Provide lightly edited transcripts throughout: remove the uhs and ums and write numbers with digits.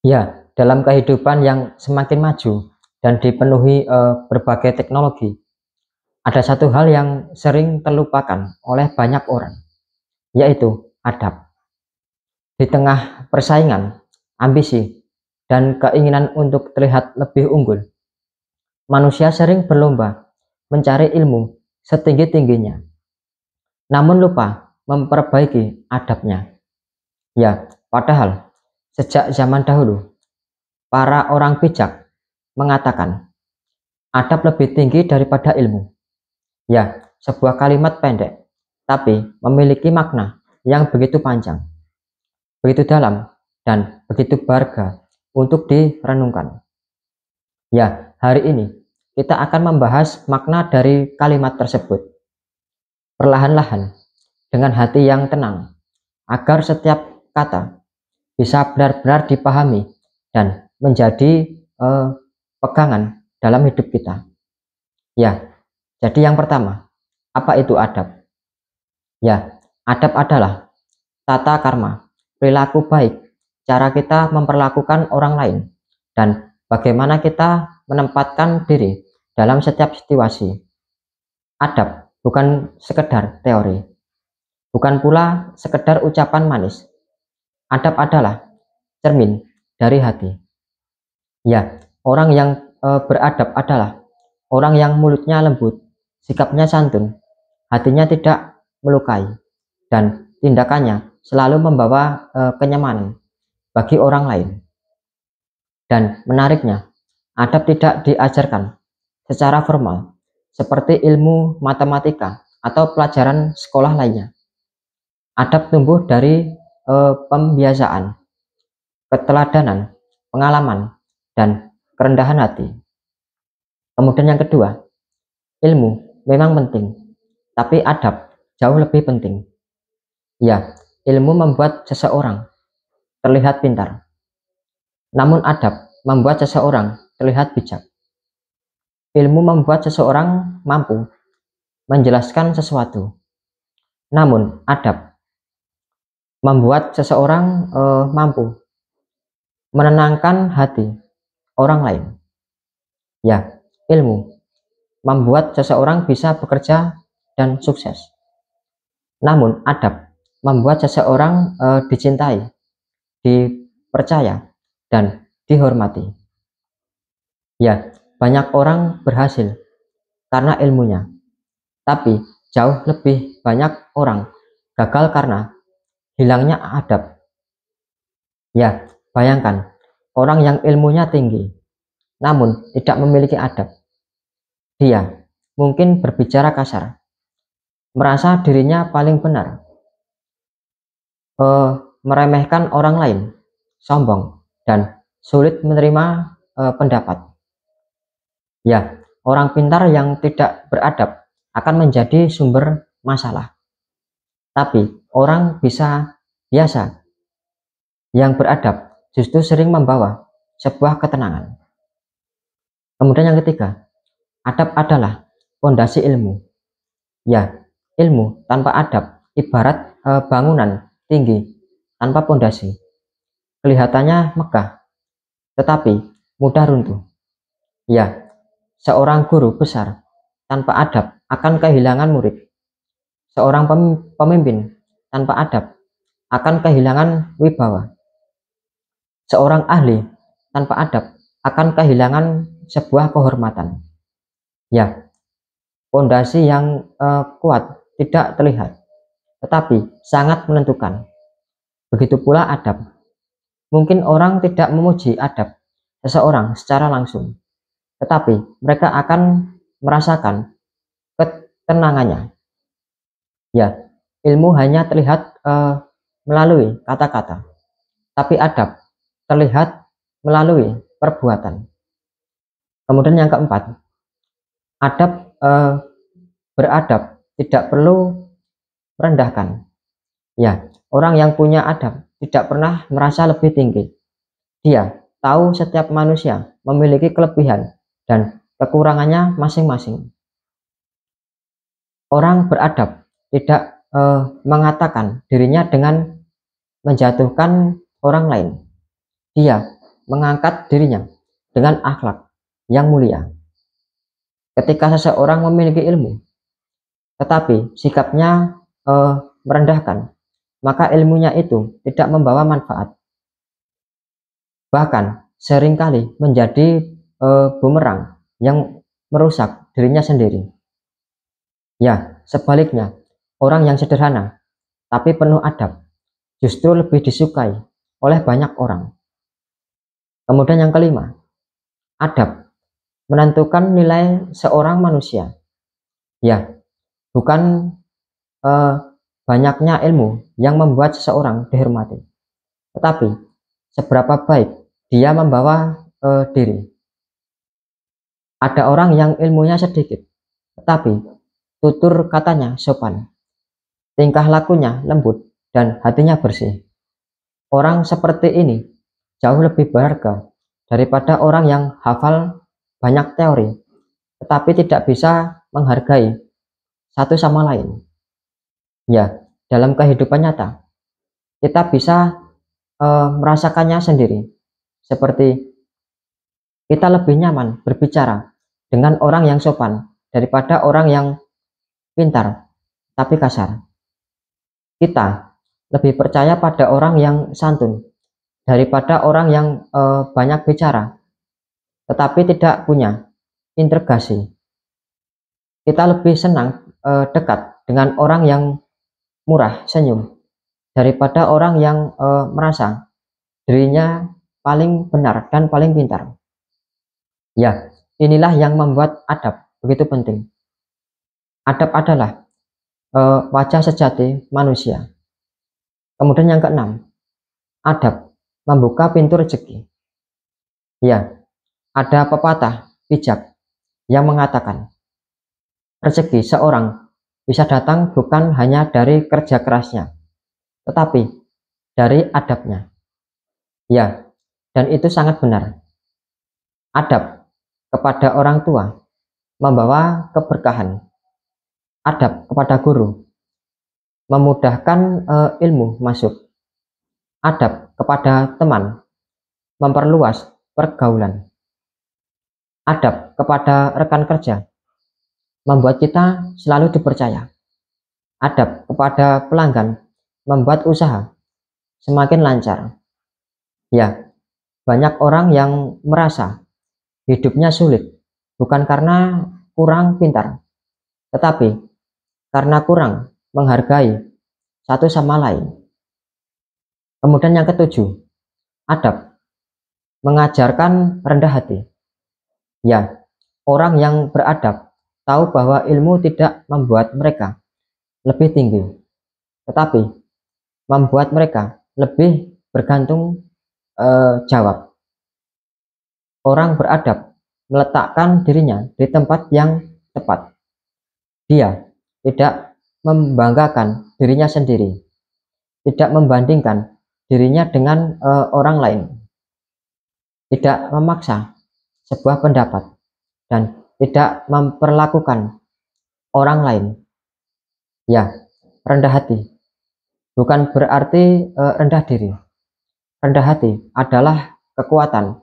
Ya, dalam kehidupan yang semakin maju dan dipenuhi berbagai teknologi, ada satu hal yang sering terlupakan oleh banyak orang, yaitu adab. Di tengah persaingan, ambisi, dan keinginan untuk terlihat lebih unggul, manusia sering berlomba mencari ilmu setinggi-tingginya, namun lupa memperbaiki adabnya. Ya, padahal sejak zaman dahulu, para orang bijak mengatakan adab lebih tinggi daripada ilmu. Ya, sebuah kalimat pendek, tapi memiliki makna yang begitu panjang, begitu dalam, dan begitu berharga untuk direnungkan. Ya, hari ini kita akan membahas makna dari kalimat tersebut. Perlahan-lahan, dengan hati yang tenang, agar setiap kata bisa benar-benar dipahami dan menjadi pegangan dalam hidup kita. Ya, jadi yang pertama, apa itu adab? Ya, adab adalah tata karma, perilaku baik, cara kita memperlakukan orang lain, dan bagaimana kita menempatkan diri dalam setiap situasi. Adab bukan sekedar teori, bukan pula sekedar ucapan manis. Adab adalah cermin dari hati. Ya, orang yang beradab adalah orang yang mulutnya lembut, sikapnya santun, hatinya tidak melukai, dan tindakannya selalu membawa kenyamanan bagi orang lain. Dan menariknya, adab tidak diajarkan secara formal seperti ilmu matematika atau pelajaran sekolah lainnya. Adab tumbuh dari pembiasaan, keteladanan, pengalaman, dan kerendahan hati. Kemudian yang kedua, ilmu memang penting, tapi adab jauh lebih penting. Ya, ilmu membuat seseorang terlihat pintar, namun adab membuat seseorang terlihat bijak. Ilmu membuat seseorang mampu menjelaskan sesuatu, namun adab membuat seseorang mampu menenangkan hati orang lain. Ya, ilmu membuat seseorang bisa bekerja dan sukses, namun adab membuat seseorang dicintai, dipercaya, dan dihormati. Ya, banyak orang berhasil karena ilmunya, tapi jauh lebih banyak orang gagal karena hilangnya adab. Ya, bayangkan orang yang ilmunya tinggi namun tidak memiliki adab. Dia mungkin berbicara kasar, merasa dirinya paling benar, meremehkan orang lain, sombong, dan sulit menerima pendapat. Ya, orang pintar yang tidak beradab akan menjadi sumber masalah. Tapi orang biasa yang beradab justru sering membawa sebuah ketenangan. Kemudian yang ketiga, adab adalah fondasi ilmu. Ya, ilmu tanpa adab ibarat bangunan tinggi tanpa fondasi. Kelihatannya megah, tetapi mudah runtuh. Ya, seorang guru besar tanpa adab akan kehilangan murid. Seorang pemimpin tanpa adab akan kehilangan wibawa. Seorang ahli tanpa adab akan kehilangan sebuah kehormatan. Ya, fondasi yang kuat tidak terlihat, tetapi sangat menentukan. Begitu pula adab. Mungkin orang tidak memuji adab seseorang secara langsung, tetapi mereka akan merasakan ketenangannya. Ya, ilmu hanya terlihat melalui kata-kata, tapi adab terlihat melalui perbuatan. Kemudian yang keempat, adab beradab tidak perlu merendahkan. Ya, orang yang punya adab tidak pernah merasa lebih tinggi. Dia tahu setiap manusia memiliki kelebihan dan kekurangannya masing-masing. Orang beradab tidak mengatakan dirinya dengan menjatuhkan orang lain. Dia mengangkat dirinya dengan akhlak yang mulia. Ketika seseorang memiliki ilmu, tetapi sikapnya merendahkan, maka ilmunya itu tidak membawa manfaat. Bahkan seringkali menjadi bumerang yang merusak dirinya sendiri. Ya, sebaliknya, orang yang sederhana tapi penuh adab justru lebih disukai oleh banyak orang. Kemudian yang kelima, adab menentukan nilai seorang manusia. Ya, bukan banyaknya ilmu yang membuat seseorang dihormati, tetapi seberapa baik dia membawa diri. Ada orang yang ilmunya sedikit, tetapi tutur katanya sopan, tingkah lakunya lembut, dan hatinya bersih. Orang seperti ini jauh lebih berharga daripada orang yang hafal banyak teori, tetapi tidak bisa menghargai satu sama lain. Ya, dalam kehidupan nyata, kita bisa merasakannya sendiri. Seperti kita lebih nyaman berbicara dengan orang yang sopan daripada orang yang pintar tapi kasar. Kita lebih percaya pada orang yang santun daripada orang yang banyak bicara tetapi tidak punya integrasi. Kita lebih senang dekat dengan orang yang murah senyum daripada orang yang merasa dirinya paling benar dan paling pintar. Ya, inilah yang membuat adab begitu penting. Adab adalah wajah sejati manusia. Kemudian yang keenam, adab membuka pintu rezeki. Ya, ada pepatah bijak yang mengatakan rezeki seorang bisa datang bukan hanya dari kerja kerasnya, tetapi dari adabnya. Ya, dan itu sangat benar. Adab kepada orang tua membawa keberkahan. Adab kepada guru memudahkan ilmu masuk. Adab kepada teman memperluas pergaulan. Adab kepada rekan kerja membuat kita selalu dipercaya. Adab kepada pelanggan membuat usaha semakin lancar. Ya, banyak orang yang merasa hidupnya sulit bukan karena kurang pintar, tetapi karena kurang menghargai satu sama lain. Kemudian yang ketujuh, adab mengajarkan rendah hati. Ya, orang yang beradab tahu bahwa ilmu tidak membuat mereka lebih tinggi, tetapi membuat mereka lebih bergantung jawab. Orang beradab meletakkan dirinya di tempat yang tepat. Dia tidak membanggakan dirinya sendiri, tidak membandingkan dirinya dengan orang lain, tidak memaksa sebuah pendapat, dan tidak memperlakukan orang lain. Ya, rendah hati bukan berarti rendah diri. Rendah hati adalah kekuatan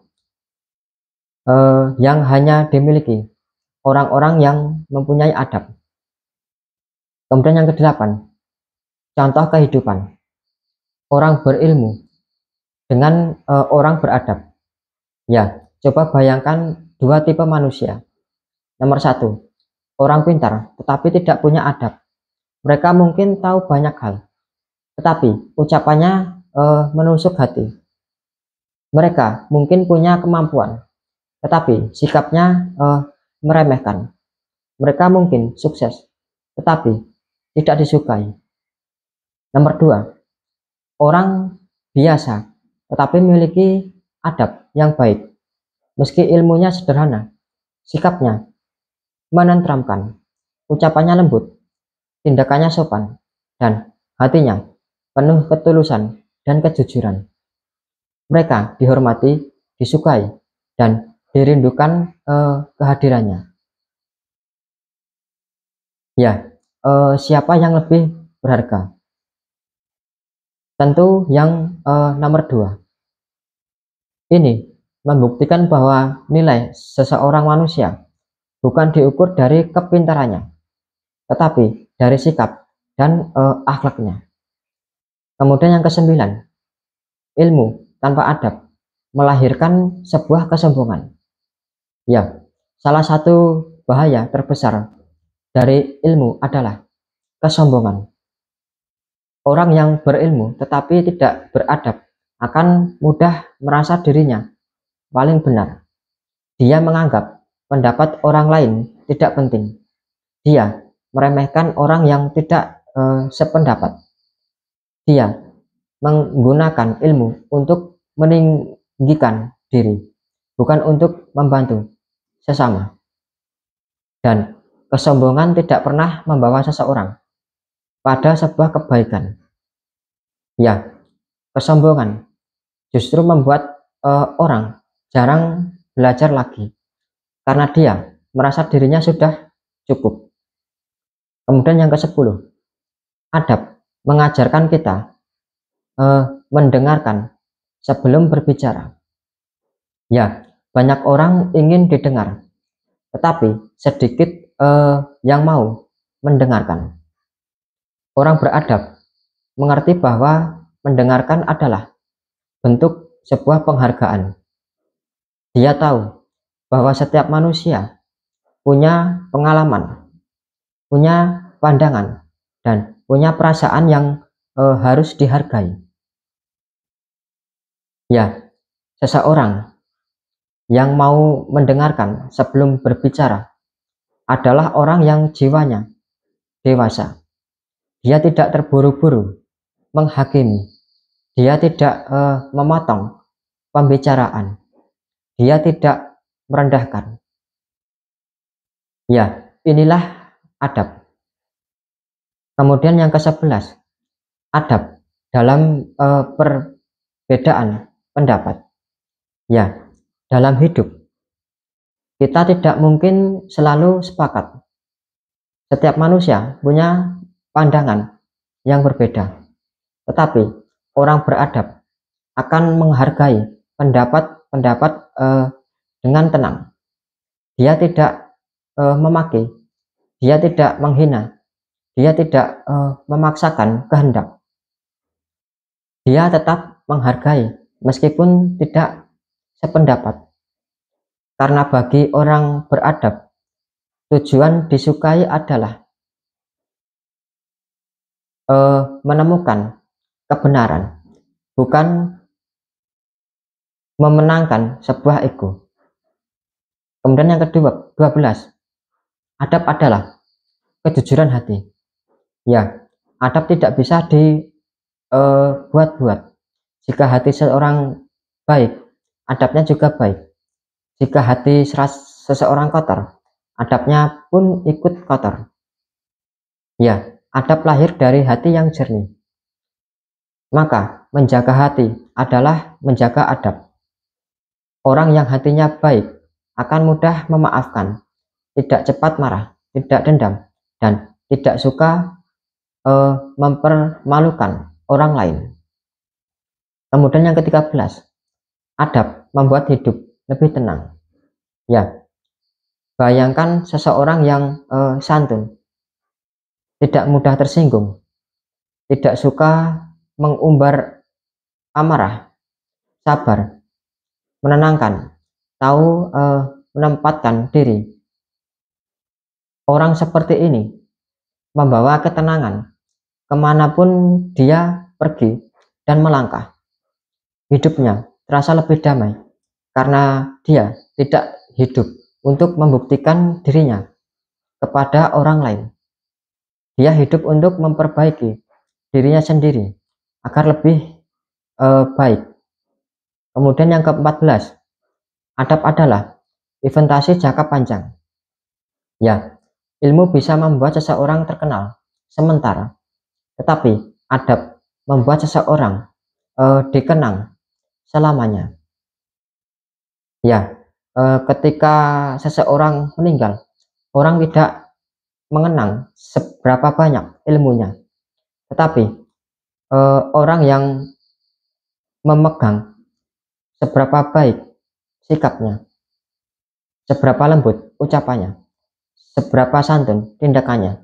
yang hanya dimiliki orang-orang yang mempunyai adab. Kemudian yang kedelapan, contoh kehidupan orang berilmu dengan orang beradab. Ya, coba bayangkan dua tipe manusia. Nomor satu, orang pintar tetapi tidak punya adab. Mereka mungkin tahu banyak hal, tetapi ucapannya menusuk hati. Mereka mungkin punya kemampuan, tetapi sikapnya meremehkan. Mereka mungkin sukses, tetapi tidak disukai. Nomor dua, orang biasa tetapi memiliki adab yang baik. Meski ilmunya sederhana, sikapnya menenteramkan, ucapannya lembut, tindakannya sopan, dan hatinya penuh ketulusan dan kejujuran. Mereka dihormati, disukai, dan dirindukan kehadirannya. Ya, siapa yang lebih berharga? Tentu yang nomor dua. Ini membuktikan bahwa nilai seseorang manusia bukan diukur dari kepintarannya, tetapi dari sikap dan akhlaknya. Kemudian yang kesembilan, ilmu tanpa adab melahirkan sebuah kesombongan. Ya, salah satu bahaya terbesar dari ilmu adalah kesombongan. Orang yang berilmu tetapi tidak beradab akan mudah merasa dirinya paling benar. Dia menganggap pendapat orang lain tidak penting. Dia meremehkan orang yang tidak sependapat. Dia menggunakan ilmu untuk meninggikan diri, bukan untuk membantu sesama. Dan kesombongan tidak pernah membawa seseorang pada sebuah kebaikan. Ya, kesombongan justru membuat orang jarang belajar lagi karena dia merasa dirinya sudah cukup. Kemudian yang ke-10, adab mengajarkan kita mendengarkan sebelum berbicara. Ya, banyak orang ingin didengar, tetapi sedikit yang mau mendengarkan. Orang beradab mengerti bahwa mendengarkan adalah bentuk sebuah penghargaan. Dia tahu bahwa setiap manusia punya pengalaman, punya pandangan, dan punya perasaan yang harus dihargai. Ya, seseorang yang mau mendengarkan sebelum berbicara adalah orang yang jiwanya dewasa. Dia tidak terburu-buru menghakimi. Dia tidak memotong pembicaraan. Dia tidak merendahkan. Ya, inilah adab. Kemudian yang ke-11, adab dalam perbedaan pendapat. Ya, dalam hidup kita tidak mungkin selalu sepakat. Setiap manusia punya pandangan yang berbeda, tetapi orang beradab akan menghargai pendapat-pendapat dengan tenang. Dia tidak memaki, dia tidak menghina, dia tidak memaksakan kehendak. Dia tetap menghargai meskipun tidak sependapat. Karena bagi orang beradab, tujuan disukai adalah menemukan kebenaran, bukan memenangkan sebuah ego. Kemudian yang ke-12, adab adalah kejujuran hati. Ya, adab tidak bisa dibuat-buat. Jika hati seorang baik, adabnya juga baik. Jika hati seseorang kotor, adabnya pun ikut kotor. Ya, adab lahir dari hati yang jernih. Maka menjaga hati adalah menjaga adab. Orang yang hatinya baik akan mudah memaafkan, tidak cepat marah, tidak dendam, dan tidak suka mempermalukan orang lain. Kemudian yang ke-13, adab membuat hidup lebih tenang. Ya, bayangkan seseorang yang santun, tidak mudah tersinggung, tidak suka mengumbar amarah, sabar, menenangkan, tahu menempatkan diri. Orang seperti ini membawa ketenangan kemanapun dia pergi dan melangkah. Hidupnya terasa lebih damai karena dia tidak hidup untuk membuktikan dirinya kepada orang lain. Dia hidup untuk memperbaiki dirinya sendiri agar lebih baik. Kemudian yang ke-14, adab adalah investasi jangka panjang. Ya, ilmu bisa membuat seseorang terkenal sementara, tetapi adab membuat seseorang dikenang selamanya. Ya, ketika seseorang meninggal, orang tidak mengenang seberapa banyak ilmunya, tetapi orang yang memegang seberapa baik sikapnya, seberapa lembut ucapannya, seberapa santun tindakannya.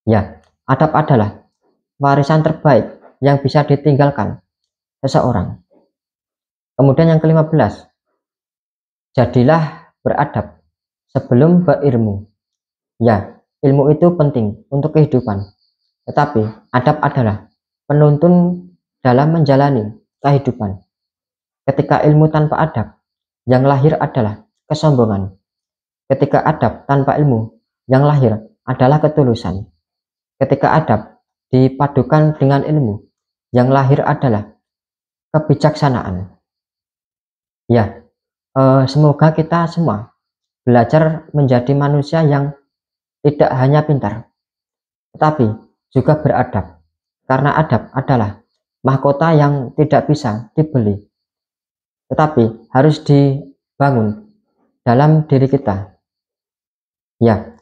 Ya, adab adalah warisan terbaik yang bisa ditinggalkan seseorang. Kemudian yang ke-15, jadilah beradab sebelum berilmu. Ya, ilmu itu penting untuk kehidupan, tetapi adab adalah penuntun dalam menjalani kehidupan. Ketika ilmu tanpa adab, yang lahir adalah kesombongan. Ketika adab tanpa ilmu, yang lahir adalah ketulusan. Ketika adab dipadukan dengan ilmu, yang lahir adalah kebijaksanaan. Ya, semoga kita semua belajar menjadi manusia yang tidak hanya pintar, tetapi juga beradab. Karena adab adalah mahkota yang tidak bisa dibeli, tetapi harus dibangun dalam diri kita. Ya,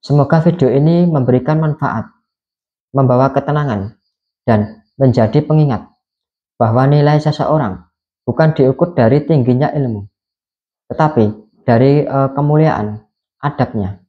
semoga video ini memberikan manfaat, membawa ketenangan, dan menjadi pengingat bahwa nilai seseorang bukan diukur dari tingginya ilmu, tetapi dari kemuliaan adabnya.